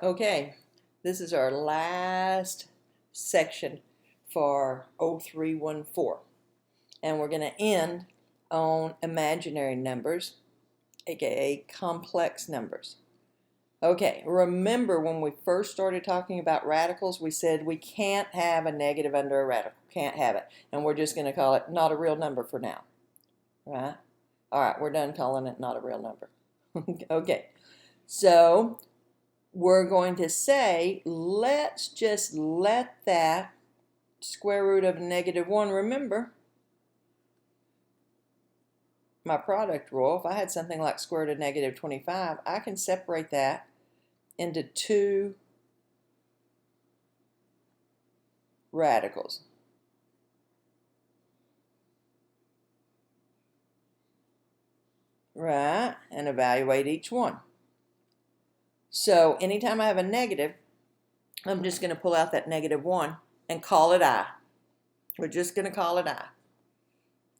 Okay, this is our last section for 0314, and we're going to end on imaginary numbers, aka complex numbers. Okay, remember when we first started talking about radicals, we said we can't have a negative under a radical, can't have it, and we're just going to call it not a real number for now, right? All right, we're done calling it not a real number. Okay, so we're going to say, let's just let that square root of -1, remember my product rule, if I had something like square root of -25, I can separate that into two radicals. Right, and evaluate each one. So anytime I have a negative, I'm just going to pull out that -1 and call it I. We're just going to call it I.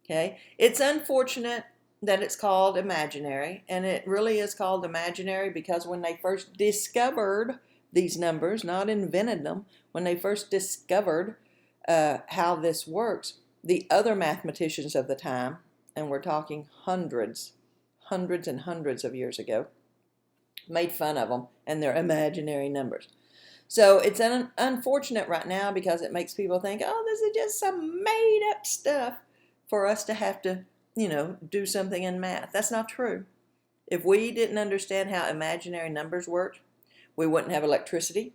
Okay, it's unfortunate that it's called imaginary, and it really is called imaginary because when they first discovered these numbers, not invented them, when they first discovered how this works, the other mathematicians of the time, and we're talking hundreds and hundreds of years ago, made fun of them and their imaginary numbers. So it's unfortunate right now because it makes people think, oh, this is just some made up stuff for us to have to, do something in math. That's not true. If we didn't understand how imaginary numbers work, we wouldn't have electricity.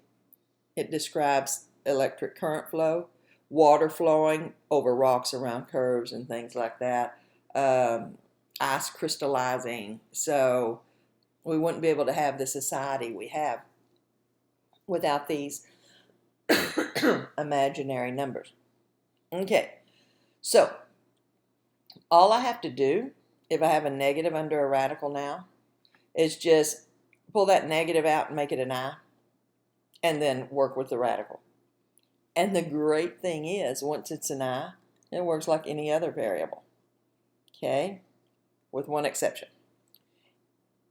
It describes electric current flow, water flowing over rocks around curves and things like that, ice crystallizing. So we wouldn't be able to have the society we have without these imaginary numbers. Okay, so all I have to do, if I have a negative under a radical now, is just pull that negative out and make it an I, and then work with the radical. And the great thing is, once it's an I, it works like any other variable, okay, with one exception.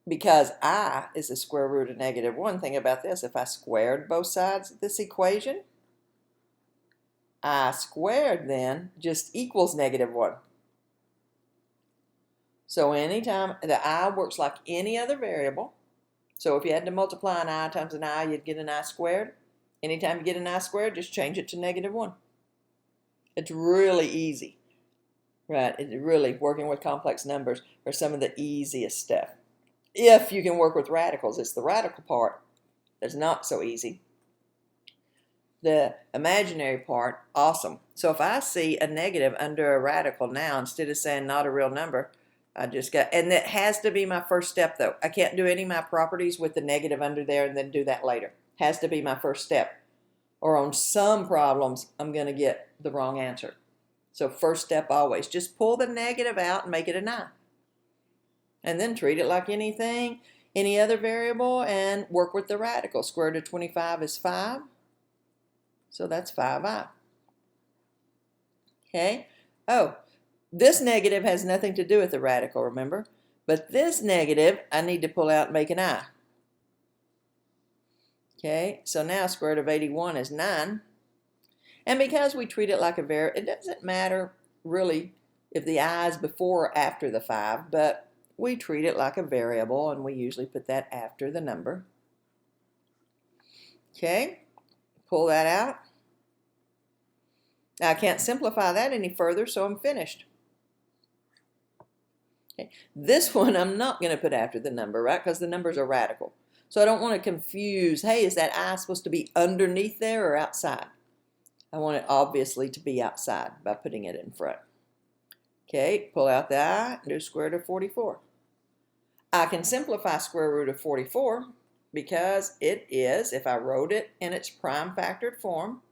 Because I is the square root of -1, thing about this, if I squared both sides of this equation, I squared then just equals -1. So anytime the I works like any other variable, so if you had to multiply an I times an I, you'd get an I squared. Anytime you get an I squared, just change it to -1. It's really easy, right? It's really, working with complex numbers are some of the easiest stuff. If you can work with radicals, it's the radical part that's not so easy. The imaginary part, awesome. So if I see a negative under a radical now, instead of saying not a real number, I just got, and that has to be my first step though. I can't do any of my properties with the negative under there and then do that later. Has to be my first step. Or on some problems, I'm going to get the wrong answer. So first step always, just pull the negative out and make it an I. And then treat it like anything, any other variable, and work with the radical. Square root of 25 is 5. So that's 5i. Okay? Oh, this negative has nothing to do with the radical, remember? But this negative, I need to pull out and make an I. Okay, so now square root of 81 is 9. And because we treat it like a variable, it doesn't matter really if the I is before or after the 5, but we treat it like a variable, and we usually put that after the number. Okay, pull that out. Now I can't simplify that any further, so I'm finished. Okay. This one I'm not going to put after the number, right? Because the numbers are radical. So I don't want to confuse, hey, is that I supposed to be underneath there or outside? I want it obviously to be outside by putting it in front. Okay, pull out the I and do square root of 44. I can simplify square root of 44 because it is, if I wrote it in its prime factored form,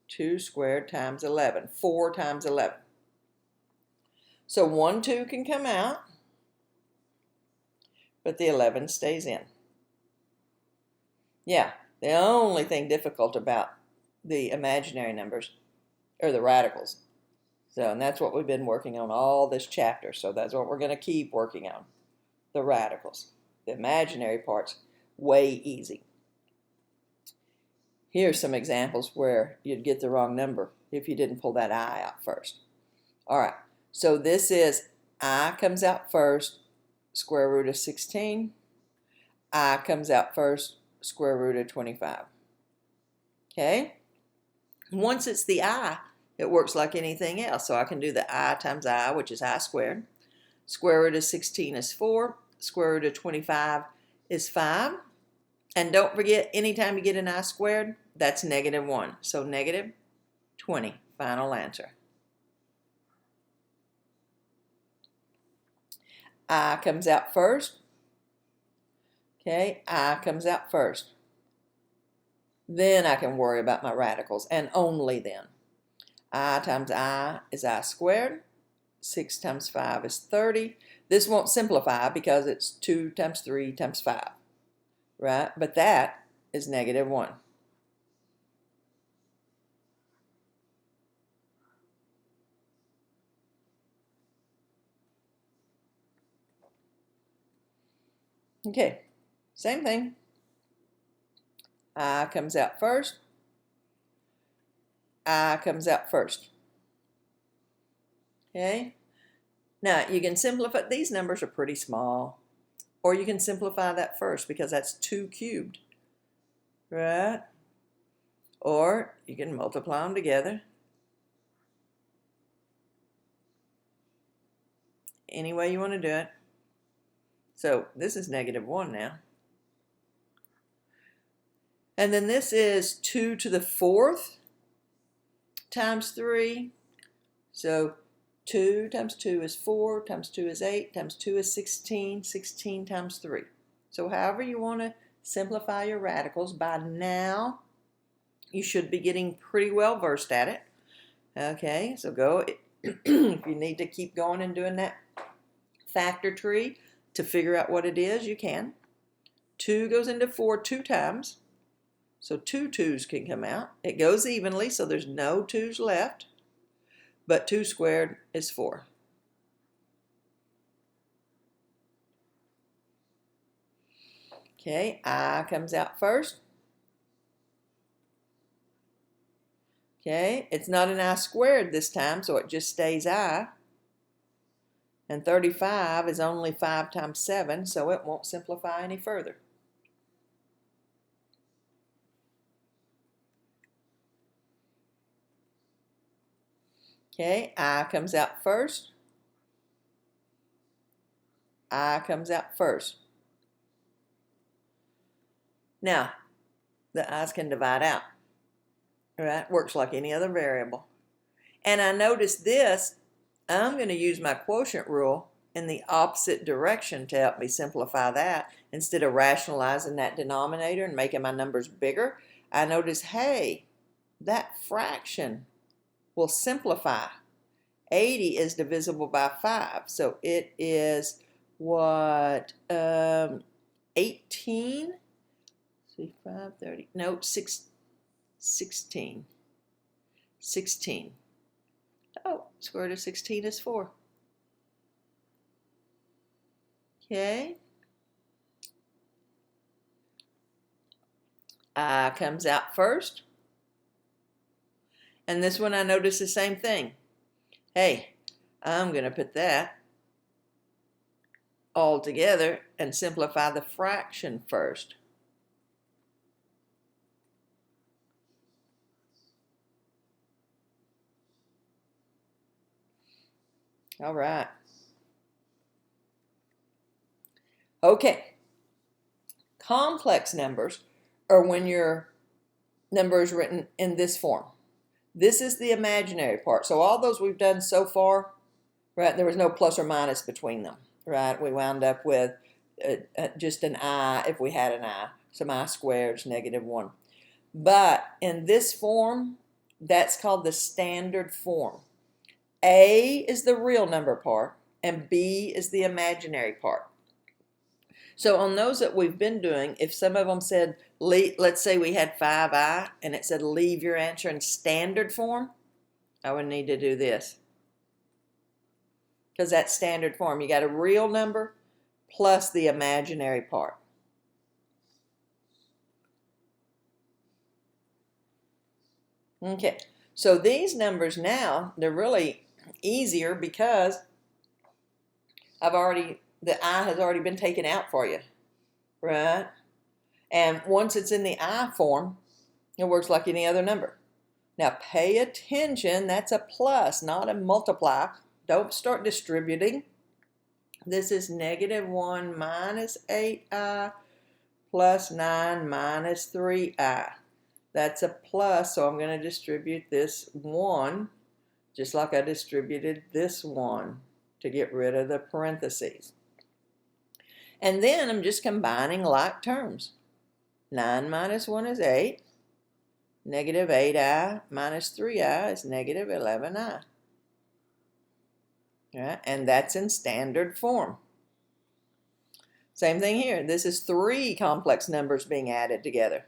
2 squared times 11, 4 times 11. So 1, 2 can come out, but the 11 stays in. Yeah, the only thing difficult about the imaginary numbers are the radicals. So, and that's what we've been working on all this chapter. So that's what we're going to keep working on, the radicals. The imaginary part's way easy. Here's some examples where you'd get the wrong number if you didn't pull that I out first. All right, so this is I comes out first, square root of 16. I comes out first, square root of 25. Okay? Once it's the I, it works like anything else. So I can do the I times I, which is I squared. Square root of 16 is 4. Square root of 25 is 5. And don't forget, anytime you get an I squared, that's -1. So -20, final answer. I comes out first. Okay, I comes out first. Then I can worry about my radicals, and only then. I times I is I squared. 6 times 5 is 30. This won't simplify because it's 2 times 3 times 5, right? But that is -1. Okay, same thing. I comes out first. I comes out first. Okay. Now you can simplify, these numbers are pretty small, or you can simplify that first because that's 2 cubed, right? Or you can multiply them together. Any way you want to do it. So this is -1 now. And then this is 2 to the 4th times 3. So 2 times 2 is 4, times 2 is 8, times 2 is 16, 16 times 3. So however you want to simplify your radicals, by now you should be getting pretty well versed at it. Okay, so go, if you need to keep going and doing that factor tree to figure out what it is, you can. 2 goes into 4 2 times. So 2 2's can come out. It goes evenly, so there's no 2's left. But 2 squared is 4. Okay, I comes out first. Okay, it's not an I squared this time, so it just stays I. And 35 is only 5 times 7, so it won't simplify any further. Okay, I comes out first. I comes out first. Now, the i's can divide out. Right? Works like any other variable. And I notice this, I'm going to use my quotient rule in the opposite direction to help me simplify that. Instead of rationalizing that denominator and making my numbers bigger, I notice, hey, that fraction will simplify. 80 is divisible by 5, so it is what, 18? See, 5, 30, no, 16. 16. Oh, square root of 16 is 4. Okay. I comes out first. And this one I notice the same thing. Hey, I'm going to put that all together and simplify the fraction first. All right. Okay. Complex numbers are when your number is written in this form. This is the imaginary part. So all those we've done so far, right, there was no plus or minus between them, right? We wound up with just an I if we had an I. Some I squared is -1. But in this form, that's called the standard form. A is the real number part, and B is the imaginary part. So on those that we've been doing, if some of them said, let's say we had 5i, and it said leave your answer in standard form, I would need to do this. Because that's standard form. You got a real number plus the imaginary part. Okay, so these numbers now, they're really easier because the I has already been taken out for you, right? And once it's in the I form, it works like any other number. Now pay attention, that's a plus, not a multiply. Don't start distributing. This is -1 minus 8i plus 9 minus 3i. That's a plus, so I'm going to distribute this 1 just like I distributed this 1 to get rid of the parentheses. And then I'm just combining like terms. 9 minus 1 is 8. -8i minus 3i is -11i. Right? And that's in standard form. Same thing here. This is 3 complex numbers being added together.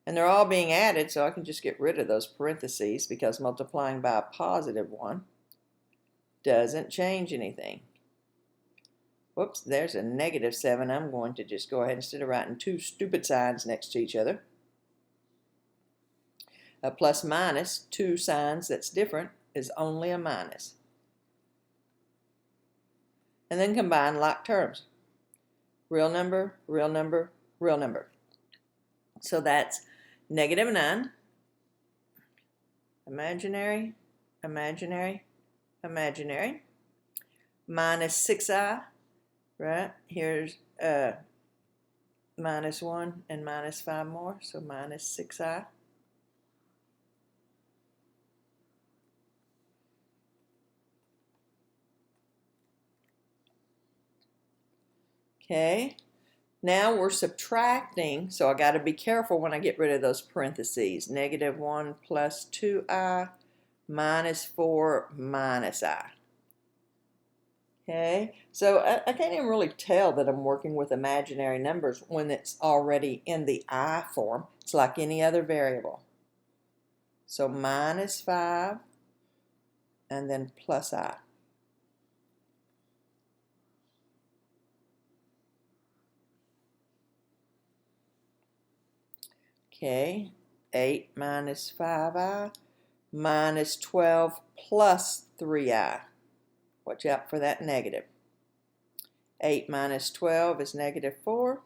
And they're all being added, so I can just get rid of those parentheses because multiplying by a +1 doesn't change anything. Whoops, there's a -7. I'm going to just go ahead instead of writing two stupid signs next to each other. A plus minus, two signs that's different, is only a minus. And then combine like terms. Real number, real number, real number. So that's -9, imaginary, imaginary, imaginary, minus 6i, right? Here's -1 and -5 more, so minus 6i. Okay, now we're subtracting, so I got to be careful when I get rid of those parentheses. -1 plus 2i minus 4 minus I. Okay, so I can't even really tell that I'm working with imaginary numbers when it's already in the I form. It's like any other variable. So -5 and then plus I. Okay, 8 minus 5i minus 12 plus 3i. Watch out for that negative. 8 minus 12 is -4.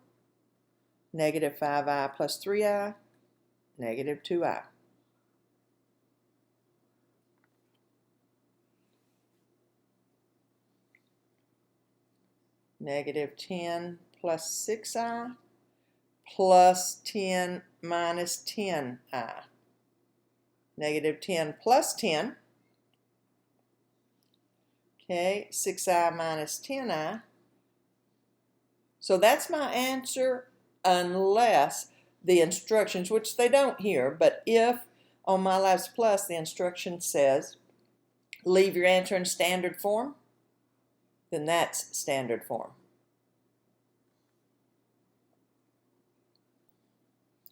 -5i plus 3i, -2i. -10 plus 6i plus 10 minus 10i. -10 plus 10. Okay, 6i minus 10i. So that's my answer unless the instructions, which they don't here, but if on My Lives Plus the instruction says leave your answer in standard form, then that's standard form.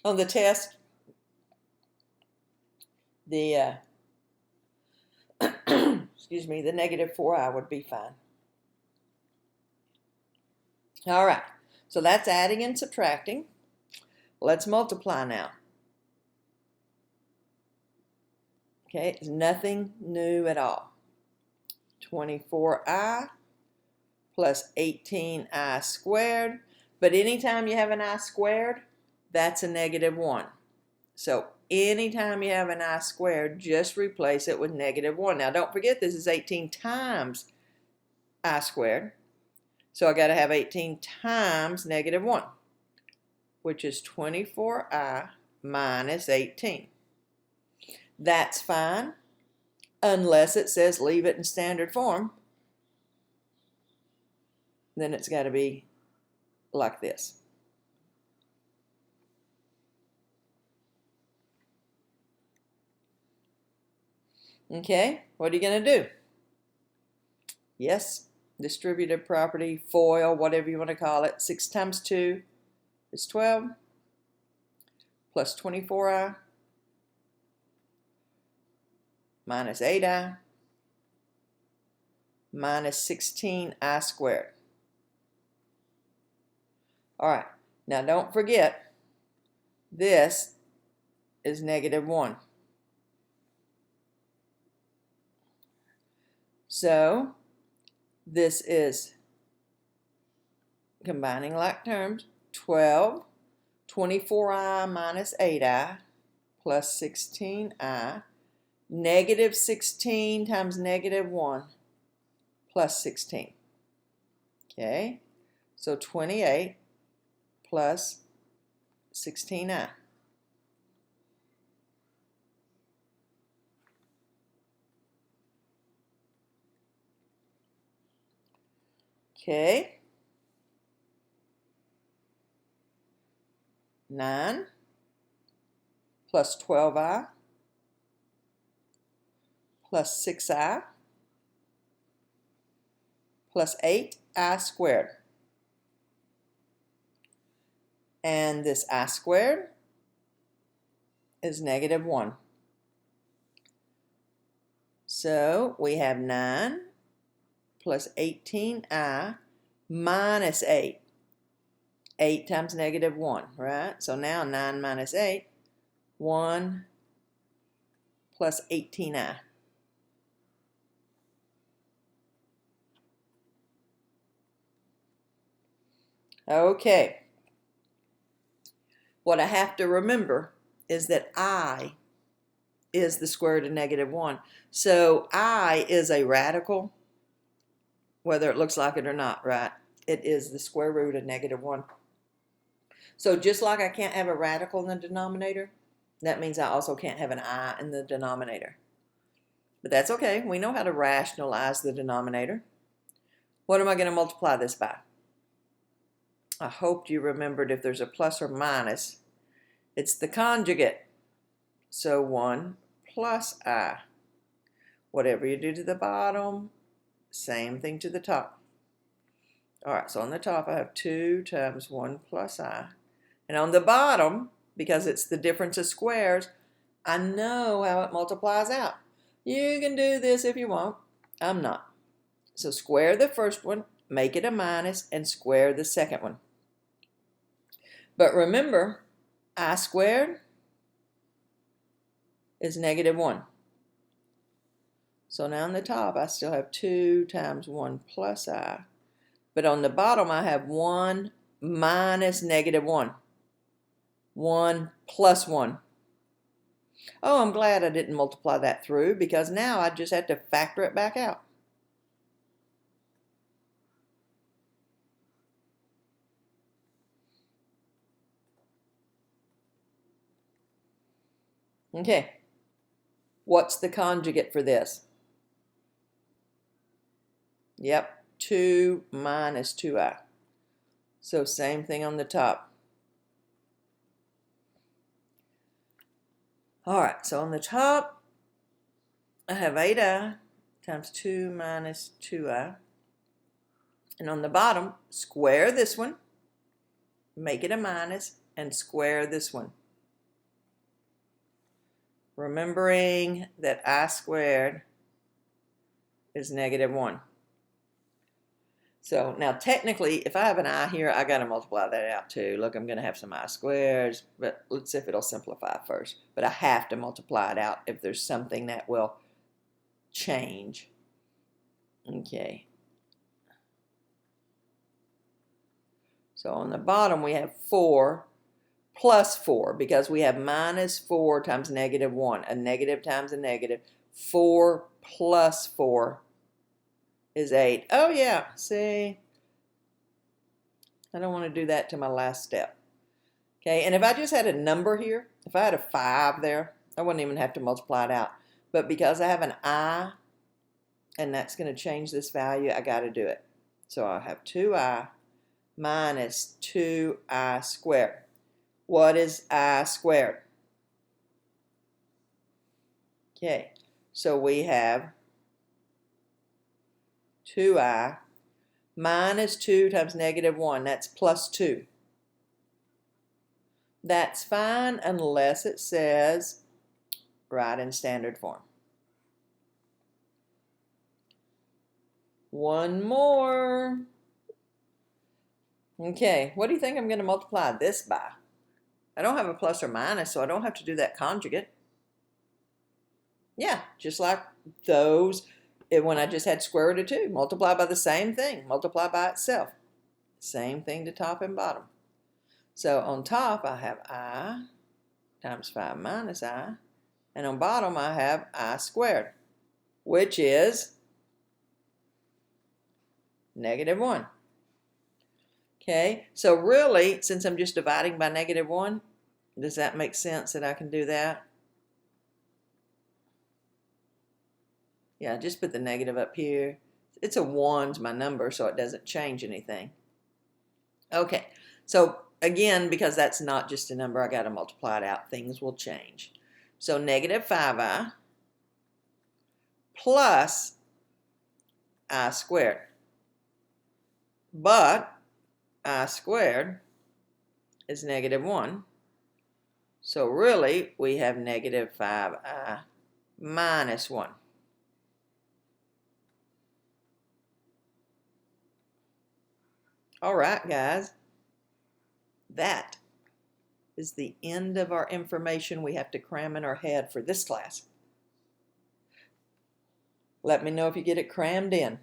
On the test, the excuse me, the -4i would be fine. All right, so that's adding and subtracting. Let's multiply now. Okay, it's nothing new at all. 24i plus 18i squared. But anytime you have an I squared, that's a -1. So anytime you have an I squared, just replace it with -1. Now don't forget this is 18 times I squared. So I got to have 18 times -1, which is 24i minus 18. That's fine, unless it says leave it in standard form. Then it's got to be like this. Okay, what are you going to do? Yes, distributive property, FOIL, whatever you want to call it. 6 times 2 is 12, plus 24i, minus 8i, minus 16i squared. All right, now don't forget, this is -1. So this is combining like terms, 12, 24i minus 8i plus 16i, negative 16 times negative 1 plus 16. Okay, so 28 plus 16i. Okay, 9 plus 12i plus 6i plus 8i squared. And this I squared is negative 1. So we have 9 plus 18i minus 8. 8 times negative 1, right? So now 9 minus 8, 1 plus 18i. Okay. What I have to remember is that I is the square root of negative 1. So I is a radical, whether it looks like it or not, right? It is the square root of negative 1. So just like I can't have a radical in the denominator, that means I also can't have an I in the denominator. But that's okay. We know how to rationalize the denominator. What am I going to multiply this by? I hope you remembered if there's a plus or minus, it's the conjugate. So 1 plus I. Whatever you do to the bottom, same thing to the top. All right, so on the top I have 2 times 1 plus I. And on the bottom, because it's the difference of squares, I know how it multiplies out. You can do this if you want. I'm not. So square the first one, make it a minus, and square the second one. But remember, I squared is negative 1. So now on the top, I still have 2 times 1 plus I. But on the bottom, I have 1 minus negative 1. 1 plus 1. Oh, I'm glad I didn't multiply that through, because now I just had to factor it back out. Okay, what's the conjugate for this? Yep, 2 minus 2i. So same thing on the top. All right, so on the top, I have 8i times 2 minus 2i. And on the bottom, square this one, make it a minus, and square this one. Remembering that I squared is negative 1. So now technically, if I have an I here, I got to multiply that out too. Look, I'm going to have some I squares, but let's see if it'll simplify first. But I have to multiply it out if there's something that will change. Okay. So on the bottom, we have 4 plus 4, because we have minus 4 times negative 1. A negative times a negative. 4 plus 4 is 8. Oh, yeah. See? I don't want to do that to my last step. Okay, and if I just had a number here, if I had a 5 there, I wouldn't even have to multiply it out. But because I have an I, and that's going to change this value, I got to do it. So I'll have 2i minus 2i squared. What is I squared? Okay, so we have 2i minus 2 times negative 1. That's plus 2. That's fine unless it says write in standard form. One more. Okay, what do you think I'm going to multiply this by? I don't have a plus or minus, so I don't have to do that conjugate. Yeah, just like those when I just had square root of 2. Multiply by the same thing. Multiply by itself. Same thing to top and bottom. So on top I have I times 5 minus I. And on bottom I have I squared, which is -1. Okay, so really, since I'm just dividing by -1, does that make sense that I can do that? Yeah, just put the negative up here. It's a 1's my number, so it doesn't change anything. Okay, so again, because that's not just a number, I got to multiply it out. Things will change. So -5I plus I squared. But I squared is -1. So really, we have -5I minus 1. All right, guys. That is the end of our information we have to cram in our head for this class. Let me know if you get it crammed in.